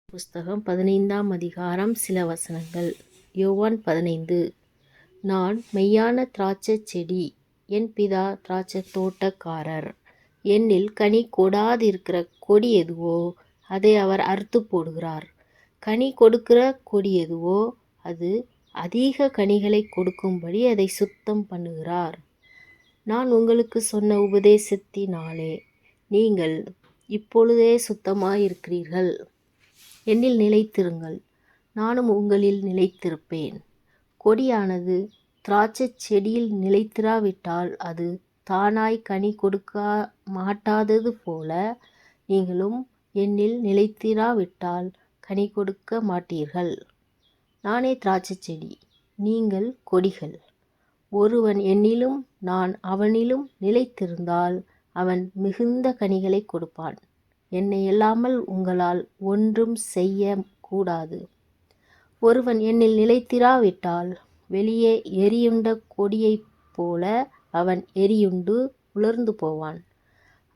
புஸ்தகம் 15ஆம் அதிகாரம். சில வசனங்கள். யோவான் 15. நான் மெய்யான திராட்சைச் செடி, என் பிதா திராட்சைத் தோட்டக்காரர். என்னில் கனி கொடாதிருக்கிற கொடி எதுவோ அதை அவர் அறுத்து போடுகிறார். கனி கொடுக்கிற கொடி எதுவோ அது அதிக கனிகளை கொடுக்கும்படி அதை சுத்தம் பண்ணுகிறார். நான் உங்களுக்கு சொன்ன உபதேசத்தினாலே நீங்கள் இப்பொழுதே சுத்தமாயிருக்கிறீர்கள். என்னில் நிலைத்திருங்கள், நானும் உங்களில் நிலைத்திருப்பேன். கொடியானது திராட்சைச் செடியில் நிலைத்திராவிட்டால் அது தானாய் கனி கொடுக்க மாட்டாதது போல, நீங்களும் என்னில் நிலைத்திராவிட்டால் கனி கொடுக்க மாட்டீர்கள். நானே திராட்சைச் செடி, நீங்கள் கொடிகள். ஒருவன் என்னிலும் நான் அவனிலும் நிலைத்திருந்தால் அவன் மிகுந்த கனிகளை கொடுப்பான். என்னை அல்லாமல் உங்களால் ஒன்றும் செய்ய கூடாது. ஒருவன் என்னில் நிலைத்திராவிட்டால் வெளியே எரியுண்ட கொடியைப் போல அவன் எரியுண்டு உலர்ந்து போவான்.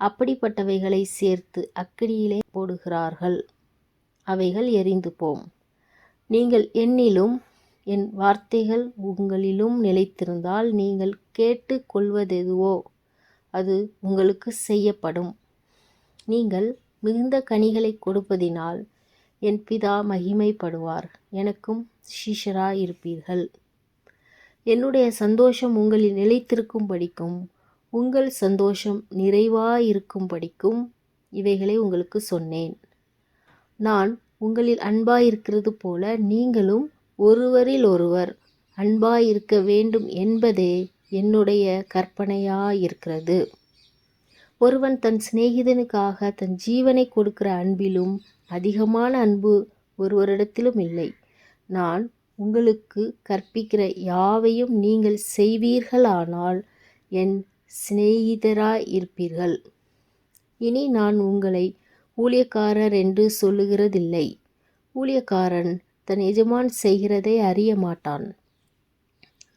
அப்படிப்பட்டவைகளை சேர்த்து அக்கினியிலே போடுகிறார்கள், அவைகள் எரிந்து போம். நீங்கள் என்னிலும் என் வார்த்தைகள் உங்களிலும் நிலைத்திருந்தால் நீங்கள் கேட்டு கொள்வதெதுவோ அது உங்களுக்கு செய்யப்படும். நீங்கள் மிகுந்த கனிகளை கொடுப்பதினால் என் பிதா மகிமைப்படுவார். எனக்கும் சீஷராயிருப்பீர்கள். என்னுடைய சந்தோஷம் உங்களில் நிலைத்திருக்கும்படிக்கும் உங்கள் சந்தோஷம் நிறைவாயிருக்கும்படிக்கும் இவைகளை உங்களுக்கு சொன்னேன். நான் உங்களில் அன்பாயிருக்கிறது போல நீங்களும் ஒருவரில் ஒருவர் அன்பாயிருக்க வேண்டும் என்பதே என்னுடைய கற்பனையாயிருக்கிறது. ஒருவன் தன் சிநேகிதனுக்காக தன் ஜீவனை கொடுக்கிற அன்பிலும் அதிகமான அன்பு ஒருவரிடத்திலும் இல்லை. நான் உங்களுக்கு கற்பிக்கிற யாவையும் நீங்கள் செய்வீர்களானால் என் சிநேகிதராயிருப்பீர்கள். இனி நான் உங்களை ஊழியக்காரர் என்று சொல்லுகிறதில்லை. ஊழியக்காரன் தன் எஜமான் செய்கிறதை அறிய மாட்டான்.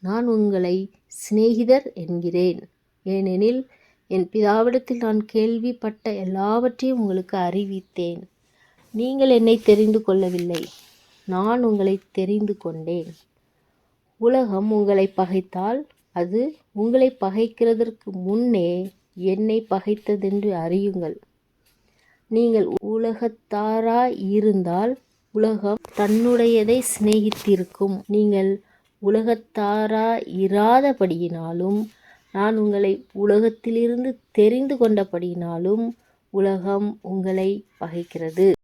நான் உங்களை சிநேகிதர் என்கிறேன். ஏனெனில் என் பிதாவிடத்தில் நான் கேள்விப்பட்ட எல்லாவற்றையும் உங்களுக்கு அறிவித்தேன். நீங்கள் என்னை தெரிந்து கொள்ளவில்லை, நான் உங்களை தெரிந்து கொண்டேன். உலகம் உங்களை பகைத்தால் அது உங்களை பகைக்கிறதற்கு முன்னே என்னை பகைத்ததென்று அறியுங்கள். நீங்கள் உலகத்தாராய் இருந்தால் உலகம் தன்னுடையதை சிநேகித்திருக்கும். நீங்கள் உலகத்தாராய் இராதபடியினாலும் நான் உங்களை உலகத்திலிருந்து தெரிந்து கொண்டபடியினாலும் உலகம் உங்களை பகைக்கிறது.